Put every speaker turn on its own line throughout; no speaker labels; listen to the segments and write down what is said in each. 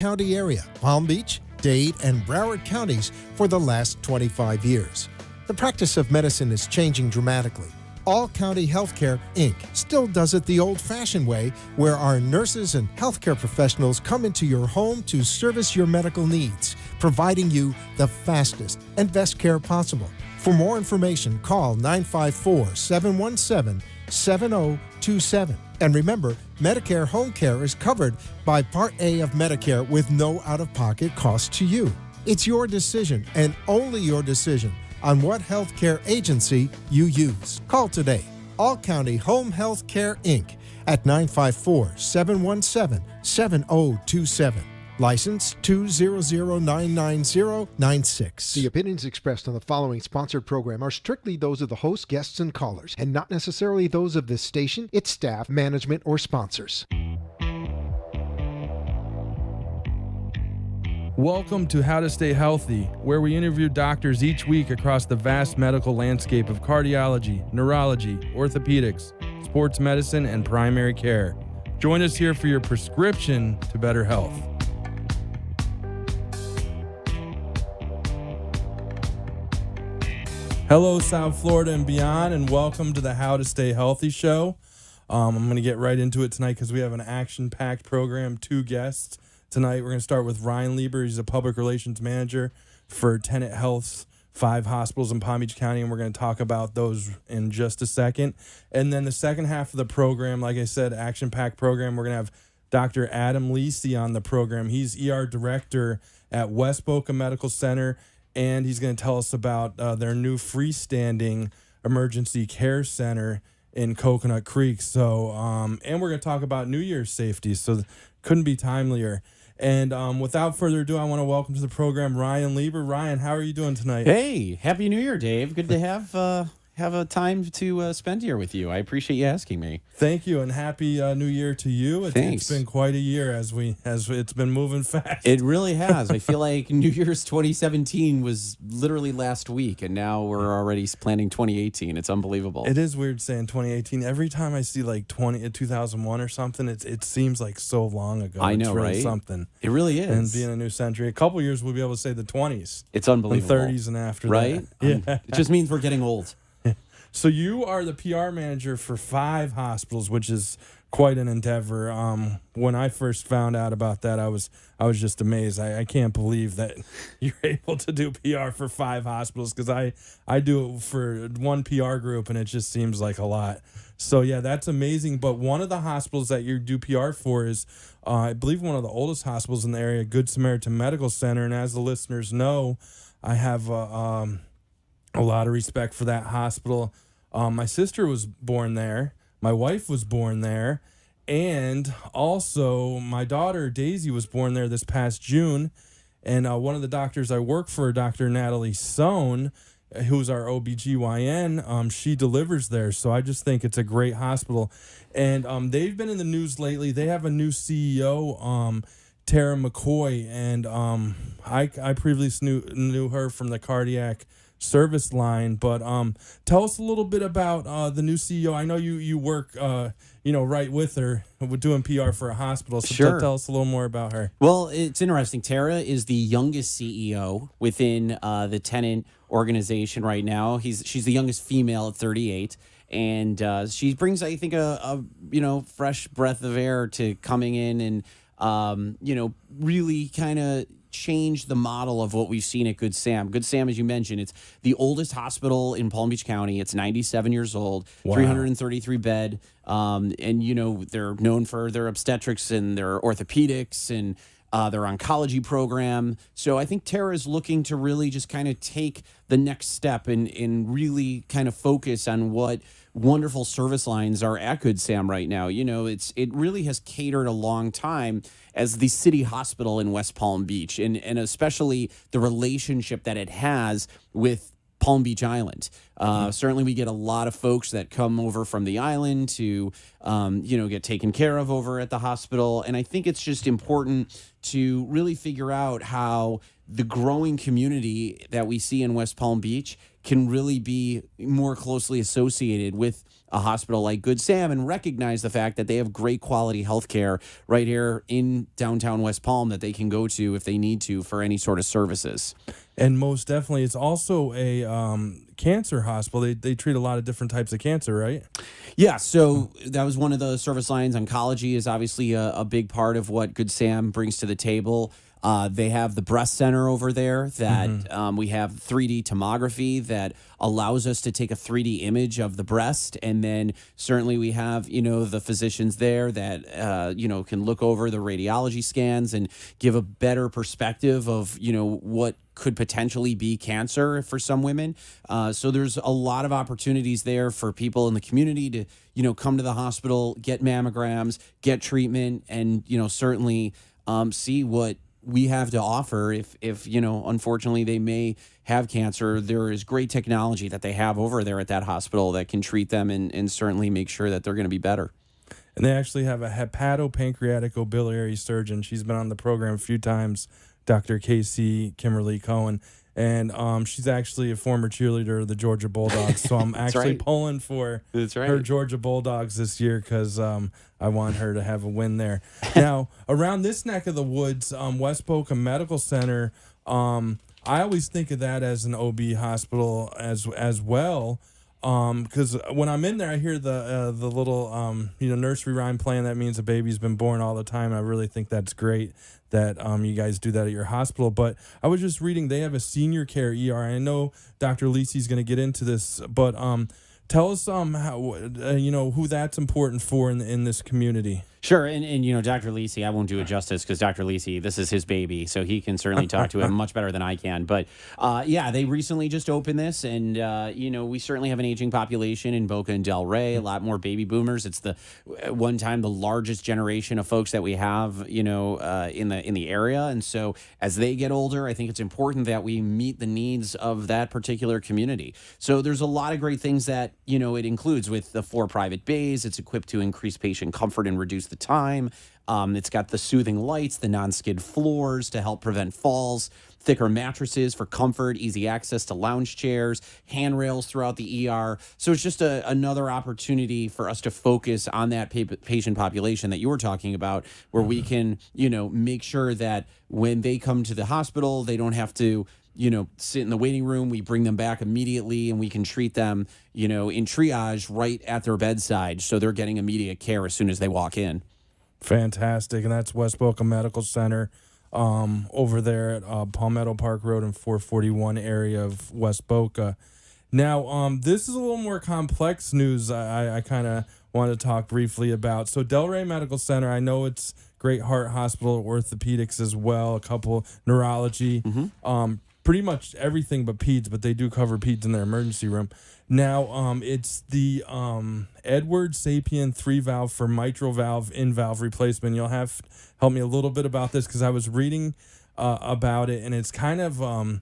County area, Palm Beach, Dade, and Broward counties for the last 25 years. The practice of medicine is changing dramatically. All County Healthcare, Inc. still does it the old-fashioned way, where our nurses and healthcare professionals come into your home to service your medical needs, providing you the fastest and best care possible. For more information, call 954-717-7027. And remember, Medicare home care is covered by Part A of Medicare with no out-of-pocket cost to you. It's your decision, and only your decision, on what healthcare agency you use. Call today. All County Home Health Care, Inc. at 954-717-7027. License 200999096. The opinions expressed on the following sponsored program are strictly those of the host, guests, and callers, and not necessarily those of this station, its staff, management, or sponsors.
Welcome to How to Stay Healthy, where we interview doctors each week across the vast medical landscape of cardiology, neurology, orthopedics, sports medicine, and primary care. Join us here for your prescription to better health. Hello, South Florida and beyond, and welcome to the How to Stay Healthy show. I'm going to get right into it tonight because we have an action-packed program, 2 guests. Tonight, we're going to start with Ryan Lieber. He's a public relations manager for Tenet Health's 5 hospitals in Palm Beach County, and we're going to talk about those in just a second. And then the second half of the program, like I said, action-packed program, we're going to have Dr. Adam Lisi on the program. He's ER director at West Boca Medical Center, and he's going to tell us about their new freestanding emergency care center in Coconut Creek. So, and we're going to talk about New Year's safety, so couldn't be timelier. And without further ado, I want to welcome to the program Ryan Lieber. Ryan, how are you doing tonight?
Hey, Happy New Year, Dave. Good to have a time to spend here with you. I appreciate you asking me.
Thank you, and Happy New Year to you.
Thanks.
It's been quite a year as it's been moving fast.
It really has. I feel like New Year's 2017 was literally last week, and now we're already planning 2018. It's unbelievable.
It is weird saying 2018. Every time I see like 2001 or something, it seems like so long ago.
I know,
it's really
right?
Something.
It really is.
And being a new century, a couple years we'll be able to say the 20s.
It's unbelievable.
And 30s and after
right?
that. Yeah.
It just means we're getting old.
So you are the PR manager for 5 hospitals, which is quite an endeavor. When I first found out about that, I was just amazed. I can't believe that you're able to do PR for 5 hospitals, because I do it for one PR group, and it just seems like a lot. So, yeah, that's amazing. But one of the hospitals that you do PR for is, I believe, one of the oldest hospitals in the area, Good Samaritan Medical Center. And as the listeners know, I have a lot of respect for that hospital. My sister was born there. My wife was born there. And also my daughter, Daisy, was born there this past June. And one of the doctors I work for, Dr. Natalie Sohn, who's our OBGYN, she delivers there. So I just think it's a great hospital. And they've been in the news lately. They have a new CEO, Tara McCoy. And I previously knew her from the cardiac service line, but tell us a little bit about the new CEO. I know you work right with her doing PR for a hospital, so
Sure.
Tell us a little more about her.
Well, it's interesting. Tara is the youngest CEO within the Tenet organization right now. She's the youngest female at 38, and she brings, I think, a fresh breath of air to coming in and really kind of change the model of what we've seen at Good Sam. Good Sam, as you mentioned, it's the oldest hospital in Palm Beach County. It's 97 years old, wow. 333 bed. And, they're known for their obstetrics and their orthopedics and their oncology program. So I think Tara is looking to really just kind of take the next step and really kind of focus on what wonderful service lines are at Good Sam right now. It really has catered a long time as the city hospital in West Palm Beach, and especially the relationship that it has with Palm Beach Island. Certainly we get a lot of folks that come over from the island to, get taken care of over at the hospital. And I think it's just important to really figure out how the growing community that we see in West Palm Beach can really be more closely associated with a hospital like Good Sam and recognize the fact that they have great quality health care right here in downtown West Palm that they can go to if they need to for any sort of services.
And most definitely, it's also a cancer hospital. They treat a lot of different types of cancer, right?
Yeah, so that was one of the service lines. Oncology is obviously a big part of what Good Sam brings to the table. They have the breast center over there that we have 3D tomography that allows us to take a 3D image of the breast. And then certainly we have, the physicians there that, can look over the radiology scans and give a better perspective of, what could potentially be cancer for some women. So there's a lot of opportunities there for people in the community to, come to the hospital, get mammograms, get treatment, and, certainly see what we have to offer if unfortunately they may have cancer. There is great technology that they have over there at that hospital that can treat them and certainly make sure that they're going to be better.
And they actually have a hepatopancreaticobiliary surgeon. She's been on the program a few times, Dr. Casey Kimberly Cohen. And she's actually a former cheerleader of the Georgia Bulldogs. So I'm actually pulling for her Georgia Bulldogs this year because I want her to have a win there. Now, around this neck of the woods, West Boca Medical Center, I always think of that as an OB hospital as well. Because when I'm in there, I hear the little nursery rhyme playing. That means a baby's been born all the time. I really think that's great that you guys do that at your hospital. But I was just reading they have a senior care ER. I know Dr. Lisi is going to get into this, but tell us how who that's important for in this community.
Sure, and Dr. Lisi, I won't do it justice because Dr. Lisi, this is his baby, so he can certainly talk to him much better than I can. But they recently just opened this, and we certainly have an aging population in Boca and Delray, a lot more baby boomers. It's the one time the largest generation of folks that we have, in the area, and so as they get older, I think it's important that we meet the needs of that particular community. So there's a lot of great things that it includes with the 4 private bays. It's equipped to increase patient comfort and reduce the time. It's got the soothing lights, the non-skid floors to help prevent falls, thicker mattresses for comfort, easy access to lounge chairs, handrails throughout the ER. So it's just another opportunity for us to focus on that patient population that you were talking about, where we can, make sure that when they come to the hospital, they don't have to sit in the waiting room. We bring them back immediately and we can treat them, in triage right at their bedside. So they're getting immediate care as soon as they walk in.
Fantastic. And that's West Boca Medical Center over there at Palmetto Park Road and 441 area of West Boca. Now, this is a little more complex news I kind of want to talk briefly about. So Delray Medical Center, I know it's great heart hospital, orthopedics as well, a couple neurology, pretty much everything but peds, but they do cover peds in their emergency room. Now, it's the Edwards Sapien 3-valve for mitral valve in-valve replacement. You'll have to help me a little bit about this because I was reading about it, and it's kind of I'll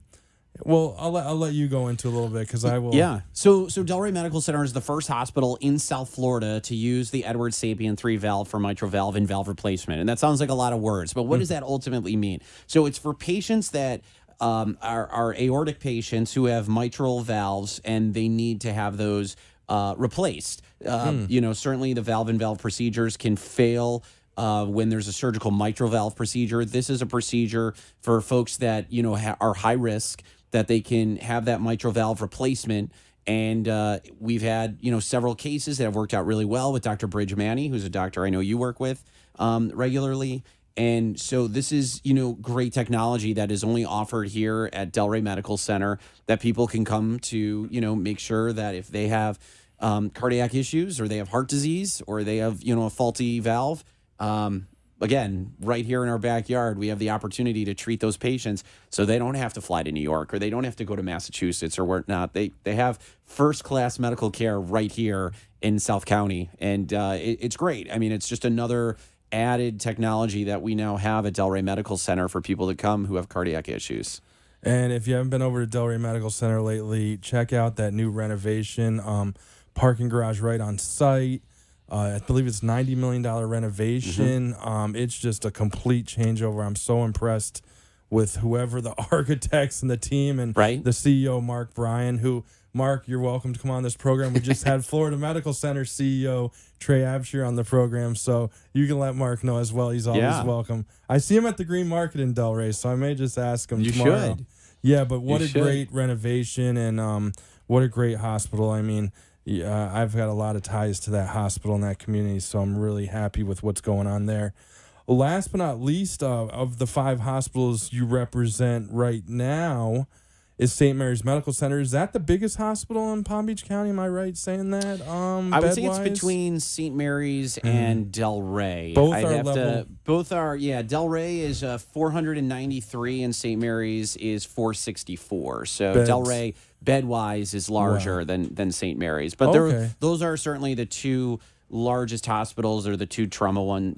let you go into a little bit because I will.
Yeah. So Delray Medical Center is the first hospital in South Florida to use the Edwards Sapien 3-valve for mitral valve and valve replacement. And that sounds like a lot of words, but what does that ultimately mean? So it's for patients that are aortic patients who have mitral valves and they need to have those replaced. Certainly the valve-in-valve procedures can fail when there's a surgical mitral valve procedure. This is a procedure for folks that, are high risk, that they can have that mitral valve replacement. And we've had, several cases that have worked out really well with Dr. Bridge Manny, who's a doctor I know you work with regularly. And so this is, great technology that is only offered here at Delray Medical Center that people can come to, make sure that if they have cardiac issues or they have heart disease or they have, a faulty valve, again, right here in our backyard, we have the opportunity to treat those patients so they don't have to fly to New York or they don't have to go to Massachusetts or whatnot. They have first-class medical care right here in South County. And it's great. I mean, it's just another added technology that we now have at Delray Medical Center for people to come who have cardiac issues.
And if you haven't been over to Delray Medical Center lately, check out that new renovation, parking garage right on site. I believe it's $90 million renovation. It's just a complete changeover. I'm so impressed with whoever the architects and the team and the CEO, Mark Bryan, who Mark, you're welcome to come on this program. We just had Florida Medical Center CEO Trey Abshire on the program, so you can let Mark know as well. He's always welcome. I see him at the Green Market in Delray, so I may just ask him tomorrow.
Should.
Yeah, but what a great renovation and what a great hospital. I mean, I've got a lot of ties to that hospital and that community, so I'm really happy with what's going on there. Last but not least, of the 5 hospitals you represent right now is St. Mary's Medical Center. Is that the biggest hospital in Palm Beach County? Am I right saying that?
I would say it's between St. Mary's and Delray.
Both are
Delray is 493 and St. Mary's is 464. So
Beds.
Delray, bed-wise, is larger than St. Mary's. But those are certainly the 2 largest hospitals, or the 2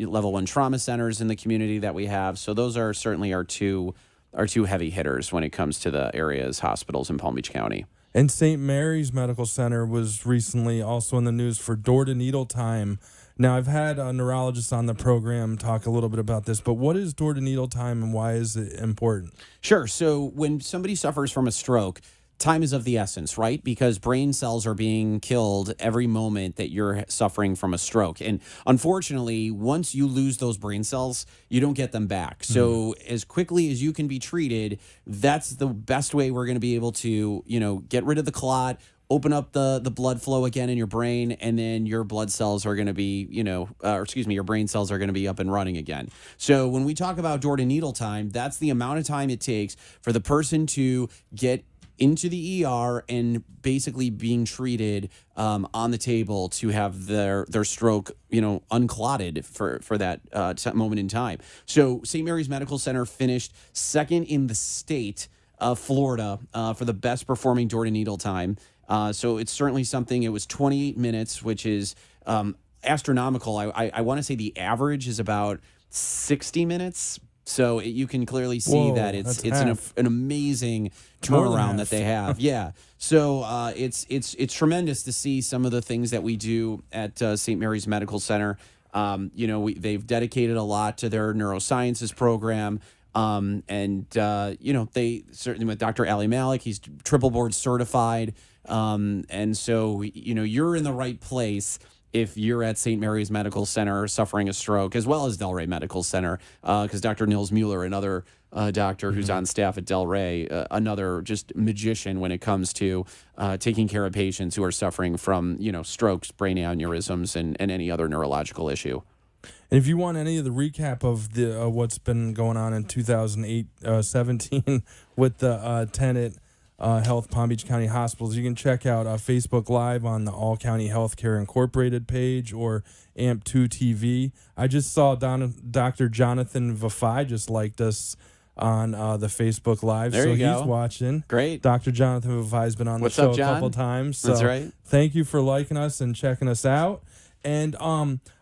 level 1 trauma centers in the community that we have. So those are certainly our two heavy hitters when it comes to the area's hospitals in Palm Beach County.
And St. Mary's Medical Center was recently also in the news for door-to-needle time. Now, I've had a neurologist on the program talk a little bit about this, but what is door-to-needle time and why is it important?
Sure. So when somebody suffers from a stroke, time is of the essence, right? Because brain cells are being killed every moment that you're suffering from a stroke. And unfortunately, once you lose those brain cells, you don't get them back. So as quickly as you can be treated, that's the best way we're going to be able to, get rid of the clot, open up the blood flow again in your brain, and then your blood cells are going to be, your brain cells are going to be up and running again. So when we talk about door-to-needle time, that's the amount of time it takes for the person to get into the ER and basically being treated on the table to have their stroke, unclotted for that moment in time. So St. Mary's Medical Center finished second in the state of Florida for the best performing door-to-needle time. So it's certainly something. It was 28 minutes, which is astronomical. I want to say the average is about 60 minutes. So you can clearly see that it's an amazing turnaround that they have. Yeah. So it's tremendous to see some of the things that we do at St. Mary's Medical Center. They've dedicated a lot to their neurosciences program. They certainly, with Dr. Ali Malik, he's triple board certified. And so, you're in the right place if you're at St. Mary's Medical Center suffering a stroke, as well as Delray Medical Center, because Dr. Nils Mueller, another doctor who's on staff at Delray, another just magician when it comes to taking care of patients who are suffering from, strokes, brain aneurysms, and any other neurological issue.
And if you want any of the recap of the what's been going on in 2017 with the Tenet Health Palm Beach County Hospitals, you can check out Facebook Live on the All County Healthcare Incorporated page or AMP2 TV. I just saw Dr. Jonathan Vafai just liked us on the Facebook Live.
There you go.
He's watching.
Great.
Dr. Jonathan Vafai has been on the show a couple times. So
that's right.
Thank you for liking us and checking us out. And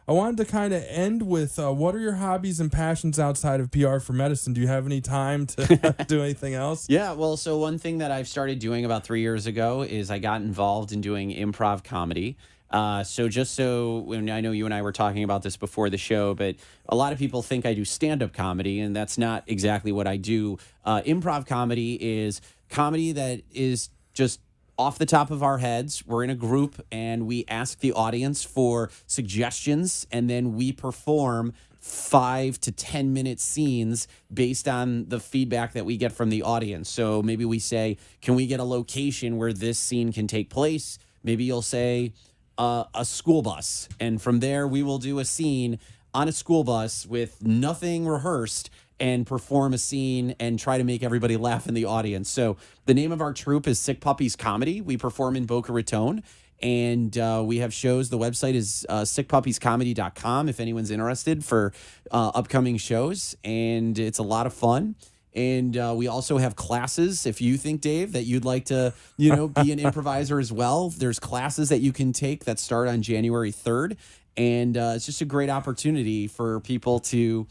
I wanted to kind of end with what are your hobbies and passions outside of PR for medicine? Do you have any time to do anything else?
Yeah, well, so one thing that I've started doing about 3 years ago is I got involved in doing improv comedy. When I know you and I were talking about this before the show, but a lot of people think I do stand-up comedy, and that's not exactly what I do. Improv comedy is comedy that is just off the top of our heads. We're in a group and we ask the audience for suggestions, and then we perform 5 to 10 minute scenes based on the feedback that we get from the audience. So maybe we say, can we get a location where this scene can take place? Maybe you'll say a school bus, and from there we will do a scene on a school bus with nothing rehearsed and perform a scene and try to make everybody laugh in the audience. So the name of our troupe is Sick Puppies Comedy. We perform in Boca Raton, and we have shows. The website is sickpuppiescomedy.com if anyone's interested for upcoming shows, and it's a lot of fun. And we also have classes. If you think, Dave, that you'd like to, be an improviser as well, there's classes that you can take that start on January 3rd. And it's just a great opportunity for people to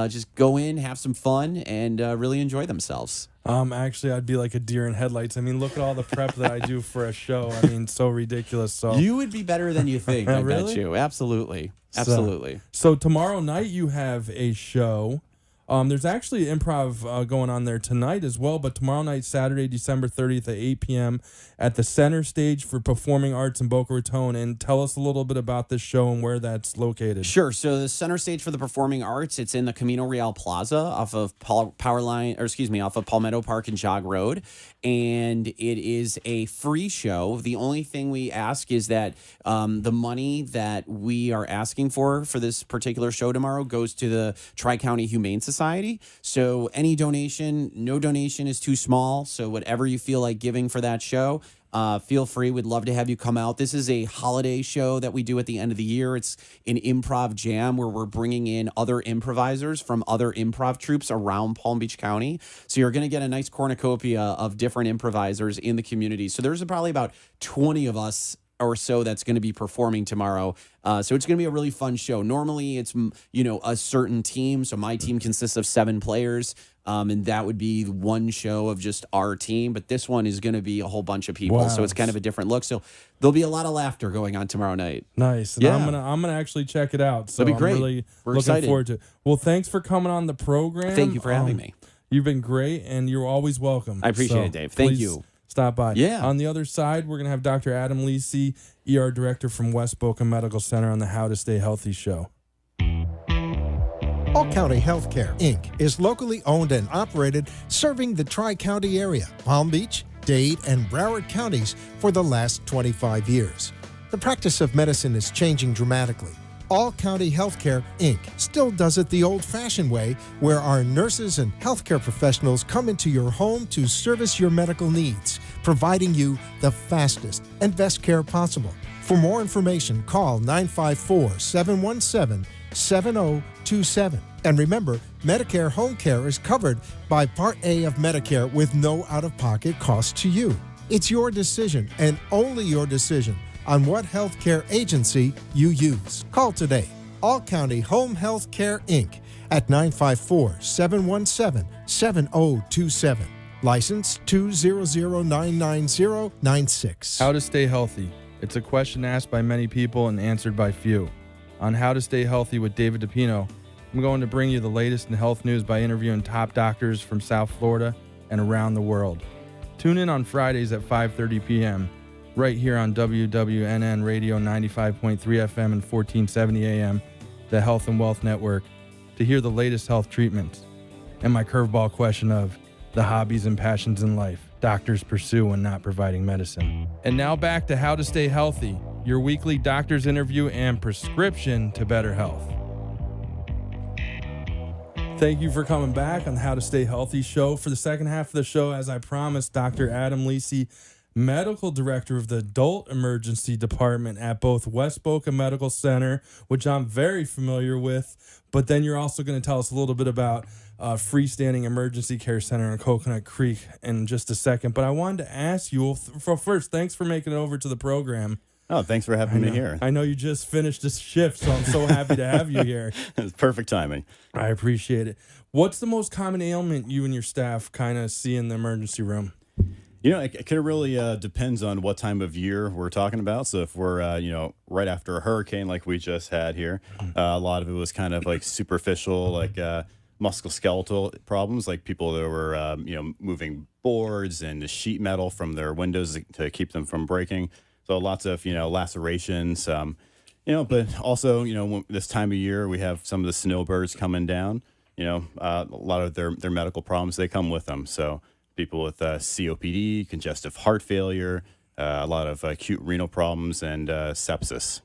just go in, have some fun, and really enjoy themselves.
Actually, I'd be like a deer in headlights. I mean, look at all the prep that I do for a show. I mean, so ridiculous. So
you would be better than you think. I
Really?
bet you. Absolutely. Absolutely.
So tomorrow night you have a show. There's actually improv going on there tonight as well, but tomorrow night, Saturday, December 30th at 8 p.m. at the Center Stage for Performing Arts in Boca Raton. And tell us a little bit about this show and where that's located.
Sure. So the Center Stage for the Performing Arts, it's in the Camino Real Plaza off of off of Palmetto Park and Jog Road. And it is a free show. The only thing we ask is that the money that we are asking for this particular show tomorrow goes to the Tri-County Humane Society. So any donation, no donation is too small. So whatever you feel like giving for that show, feel free. We'd love to have you come out. This is a holiday show that we do at the end of the year. It's an improv jam where we're bringing in other improvisers from other improv troupes around Palm Beach County. So you're going to get a nice cornucopia of different improvisers in the community. So there's probably about 20 of us or so that's going to be performing tomorrow. So it's going to be a really fun show. Normally it's, a certain team. So my team consists of 7 players. And that would be one show of just our team. But this one is going to be a whole bunch of people.
Wow.
So it's kind of a different look. So there'll be a lot of laughter going on tomorrow night.
Nice. And
Yeah.
I'm gonna actually check it out. So
That'd be great.
I'm really
We're
looking
excited.
forward to it. Well, thanks for coming on the program.
Thank you for having me.
You've been great, and you're always welcome.
I appreciate it, Dave. Thank
please
you.
Stop by.
Yeah.
On the other side, we're going to have Dr. Adam Lisi, ER Director from West Boca Medical Center on the How to Stay Healthy show.
All County Healthcare, Inc. is locally owned and operated, serving the Tri-County area, Palm Beach, Dade, and Broward counties for the last 25 years. The practice of medicine is changing dramatically. All County Healthcare, Inc. still does it the old-fashioned way, where our nurses and healthcare professionals come into your home to service your medical needs, providing you the fastest and best care possible. For more information, call 954-717-7027. And remember, Medicare Home Care is covered by Part A of Medicare with no out-of-pocket cost to you. It's your decision, and only your decision, on what healthcare agency you use. Call today. All County Home Health Care, Inc. at 954-717-7027. License 200999096.
How to stay healthy. It's a question asked by many people and answered by few. On How to Stay Healthy with David DePino, I'm going to bring you the latest in health news by interviewing top doctors from South Florida and around the world. Tune in on Fridays at 5:30 p.m. right here on WWNN Radio 95.3 FM and 1470 AM, the Health and Wealth Network, to hear the latest health treatments and my curveball question of the hobbies and passions in life doctors pursue when not providing medicine. And now back to How to Stay Healthy, your weekly doctor's interview and prescription to better health. Thank you for coming back on the How to Stay Healthy show. For the second half of the show, as I promised, Dr. Adam Lisi, Medical Director of the Adult Emergency Department at both West Boca Medical Center, which I'm very familiar with, but then you're also going to tell us a little bit about freestanding emergency care center in Coconut Creek in just a second. But I wanted to ask you, first, thanks for making it over to the program.
Oh, thanks for having me here.
I know you just finished this shift, so I'm so happy to have you here.
It's perfect timing.
I appreciate it. What's the most common ailment you and your staff kind of see in the emergency room?
It kind of really depends on what time of year we're talking about. So if we're, right after a hurricane like we just had here, a lot of it was kind of like superficial, like musculoskeletal problems, like people that were, moving boards and sheet metal from their windows to keep them from breaking. So lots of, lacerations, but also, this time of year, we have some of the snowbirds coming down, a lot of their medical problems, they come with them. So people with COPD, congestive heart failure, a lot of acute renal problems, and sepsis.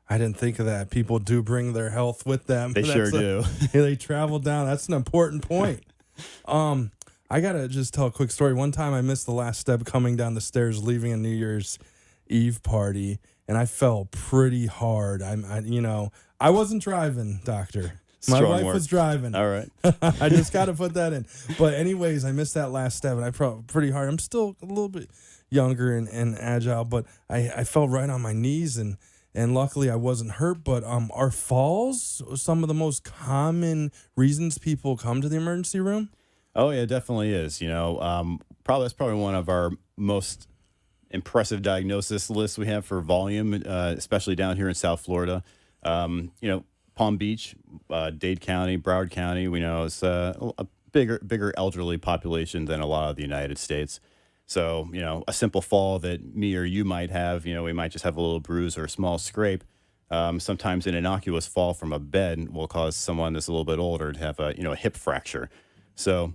I didn't think of that. People do bring their health with them.
They sure do.
They travel down. That's an important point. I got to just tell a quick story. One time I missed the last step coming down the stairs, leaving a New Year's Eve party, and I fell pretty hard. I wasn't driving, doctor. My
Strong
wife
work.
was driving.
All right.
I just got to put that in. But anyways, I missed that last step, and I fell pretty hard. I'm still a little bit younger and agile, but I fell right on my knees, and luckily I wasn't hurt. But are falls some of the most common reasons people come to the emergency room?
Oh, yeah, it definitely is. That's probably one of our most impressive diagnosis lists we have for volume, especially down here in South Florida. Palm Beach, Dade County, Broward County, we know it's a bigger elderly population than a lot of the United States. So, a simple fall that me or you might have, we might just have a little bruise or a small scrape. Sometimes an innocuous fall from a bed will cause someone that's a little bit older to have a hip fracture. So,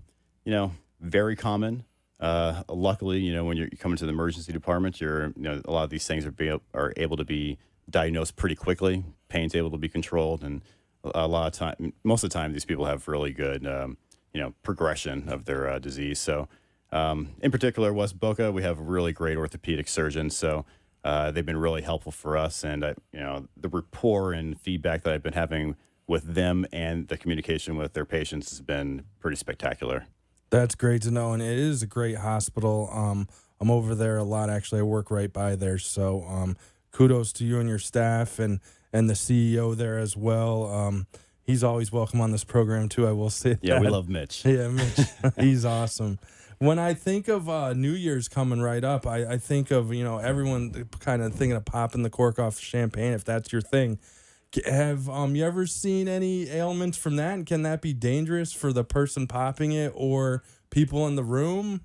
very common. Luckily, when you're coming to the emergency department, a lot of these things are able to be diagnosed pretty quickly. Pain's able to be controlled, and most of the time, these people have really good, progression of their disease. So, in particular, West Boca, we have really great orthopedic surgeons. So, they've been really helpful for us, and the rapport and feedback that I've been having with them and the communication with their patients has been pretty spectacular.
That's great to know, and it is a great hospital. I'm over there a lot. Actually, I work right by there, so kudos to you and your staff and the CEO there as well. He's always welcome on this program too, I will say that.
Yeah, we love Mitch.
Yeah, Mitch. He's awesome. When I think of New Year's coming right up, I think of, everyone kind of thinking of popping the cork off champagne, if that's your thing. Have you ever seen any ailments from that? And can that be dangerous for the person popping it or people in the room?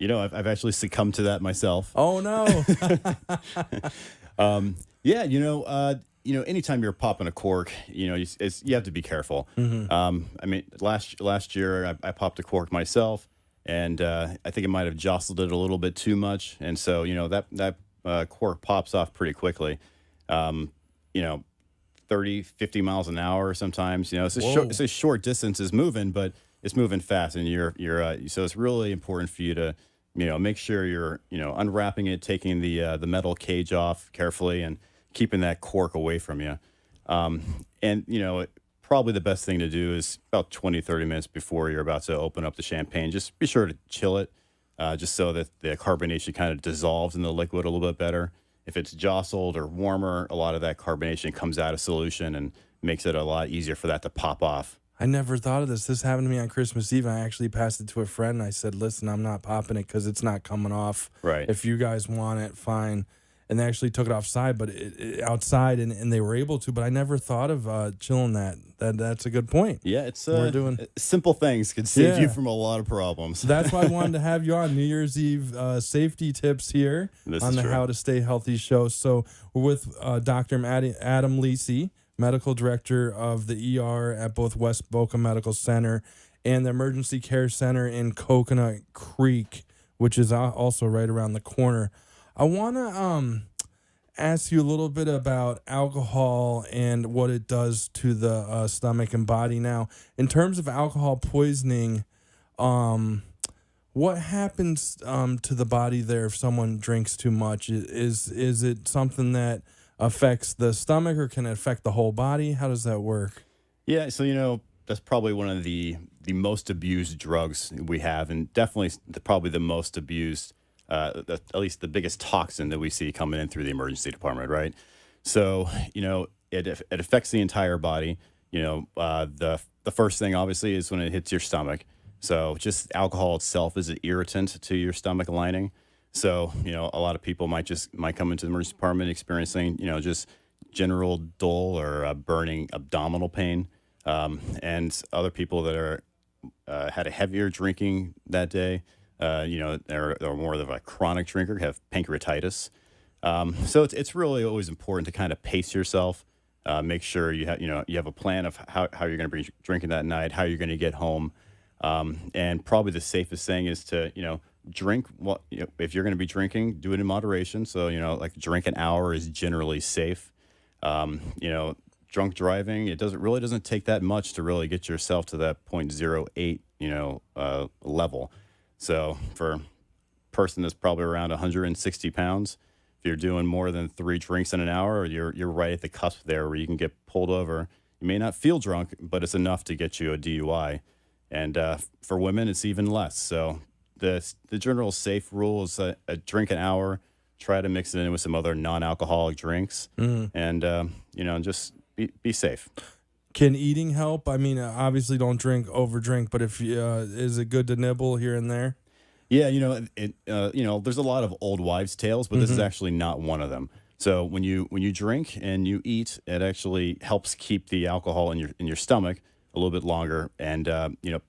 I've actually succumbed to that myself.
Oh, no.
Yeah, anytime you're popping a cork, you have to be careful. Mm-hmm. Last year I popped a cork myself, and I think it might have jostled it a little bit too much, and so that cork pops off pretty quickly. 30, 50 miles an hour sometimes. It's a short distance is moving, but it's moving fast, and so it's really important for you to make sure you're unwrapping it, taking the metal cage off carefully, and keeping that cork away from you. Probably the best thing to do is about 20, 30 minutes before you're about to open up the champagne, just be sure to chill it, just so that the carbonation kind of dissolves in the liquid a little bit better. If it's jostled or warmer, a lot of that carbonation comes out of solution and makes it a lot easier for that to pop off.
I never thought of this. This happened to me on Christmas Eve. I actually passed it to a friend, and I said, listen, I'm not popping it because it's not coming off.
Right.
If you guys want it, fine. And they actually took it outside, but outside, and they were able to. But I never thought of chilling that. That's a good point.
Yeah, it's
We're doing
simple things can save you from a lot of problems.
That's why I wanted to have you on New Year's Eve safety tips here on the How to Stay Healthy show. So we're with Dr. Adam Lisi, medical director of the ER at both West Boca Medical Center and the Emergency Care Center in Coconut Creek, which is also right around the corner. I want to ask you a little bit about alcohol and what it does to the stomach and body. Now, in terms of alcohol poisoning, what happens to the body there if someone drinks too much? Is it something that affects the stomach, or can it affect the whole body? How does that work?
Yeah, so that's probably one of the most abused drugs we have, and definitely probably the most abused, at least the biggest toxin that we see coming in through the emergency department, right? So, it affects the entire body. The first thing, obviously, is when it hits your stomach. So just alcohol itself is an irritant to your stomach lining. So, a lot of people might come into the emergency department experiencing, just general dull or burning abdominal pain. And other people that are had a heavier drinking that day, they're more of a chronic drinker, have pancreatitis. So it's really always important to kind of pace yourself, make sure you have a plan of how you're going to be drinking that night, how you're going to get home. And probably the safest thing is to, drink. If you're going to be drinking, do it in moderation. So, like drink an hour is generally safe. Drunk driving, it doesn't take that much to really get yourself to that 0.08, level. So for a person that's probably around 160 pounds, if you're doing more than 3 drinks in an hour, you're right at the cusp there where you can get pulled over. You may not feel drunk, but it's enough to get you a DUI. And for women, it's even less. So the general safe rule is a drink an hour. Try to mix it in with some other non-alcoholic drinks, and just be safe.
Can eating help? I mean, obviously don't overdrink, but if is it good to nibble here and there?
Yeah, there's a lot of old wives' tales, but this is actually not one of them. So when you drink and you eat, it actually helps keep the alcohol in your stomach a little bit longer, and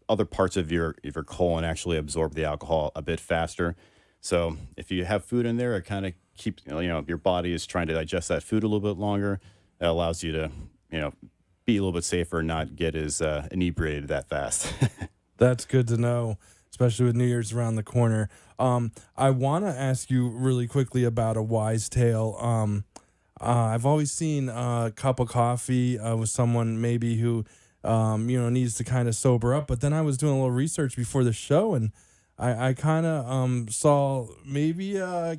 other parts of your colon actually absorb the alcohol a bit faster. So if you have food in there, it kind of keeps your body is trying to digest that food a little bit longer. It allows you to be a little bit safer and not get as inebriated that fast.
That's good to know, especially with New Year's around the corner. I want to ask you really quickly about a wise tale. I've always seen a cup of coffee with someone maybe who needs to kind of sober up. But then I was doing a little research before the show, and I kind of saw maybe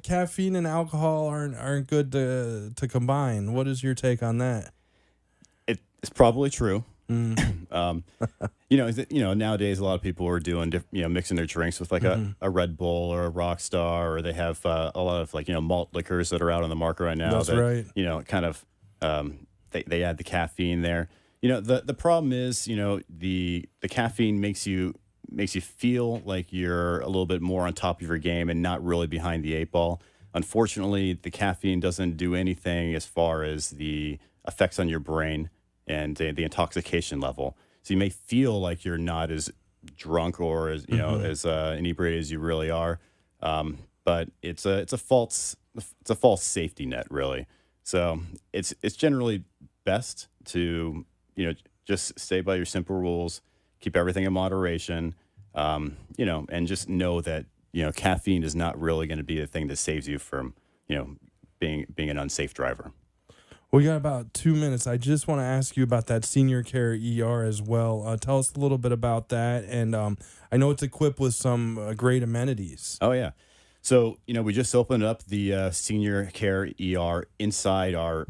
caffeine and alcohol aren't good to combine. What is your take on that?
It's probably true. Nowadays a lot of people are doing mixing their drinks with like a Red Bull or a Rockstar, or they have a lot of malt liquors that are out on the market right now.
That's right.
Kind of they add the caffeine there. The problem is the caffeine makes you feel like you're a little bit more on top of your game and not really behind the eight ball. Unfortunately, the caffeine doesn't do anything as far as the effects on your brain and the intoxication level. So you may feel like you're not as drunk or as as inebriated as you really are, but it's a false safety net, really. So it's generally best to just stay by your simple rules, keep everything in moderation, and just know that caffeine is not really going to be the thing that saves you from being an unsafe driver.
We got about 2 minutes. I just want to ask you about that senior care ER as well. Tell us a little bit about that. And I know it's equipped with some great amenities.
Oh, yeah. So, we just opened up the senior care ER inside our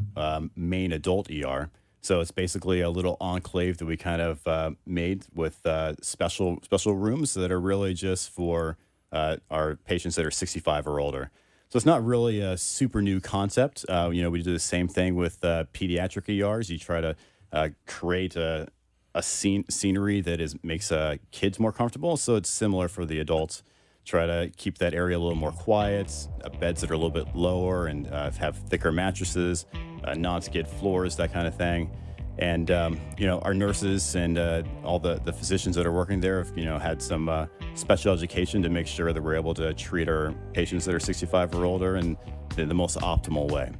main adult ER. So it's basically a little enclave that we kind of made with special rooms that are really just for our patients that are 65 or older. So it's not really a super new concept. We do the same thing with pediatric ERs. You try to create a scenery that makes kids more comfortable. So it's similar for the adults. Try to keep that area a little more quiet, beds that are a little bit lower, and have thicker mattresses, non-skid floors, that kind of thing. And our nurses and all the physicians that are working there have had some special education to make sure that we're able to treat our patients that are 65 or older in the most optimal way.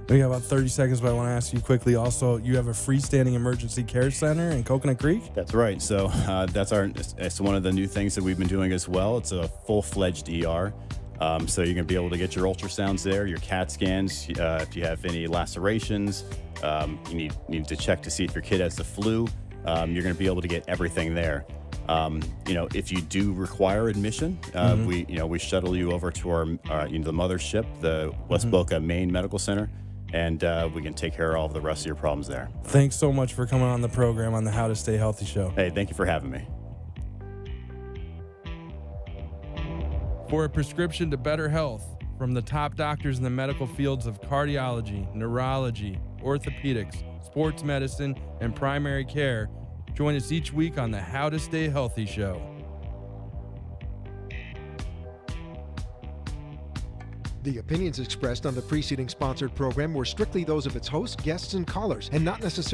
We got about 30 seconds, but I want to ask you quickly also, you have a freestanding emergency care center in Coconut Creek?
That's right. So it's one of the new things that we've been doing as well. It's a full-fledged ER. So you're going to be able to get your ultrasounds there, your CAT scans. If you have any lacerations, you need to check to see if your kid has the flu. You're going to be able to get everything there. If you do require admission, we shuttle you over to our the mothership, the West Boca Main Medical Center, and we can take care of all of the rest of your problems there.
Thanks so much for coming on the program on the How to Stay Healthy show.
Hey, thank you for having me.
For a prescription to better health from the top doctors in the medical fields of cardiology, neurology, orthopedics, sports medicine, and primary care, join us each week on the How to Stay Healthy show.
The opinions expressed on the preceding sponsored program were strictly those of its hosts, guests, and callers, and not necessarily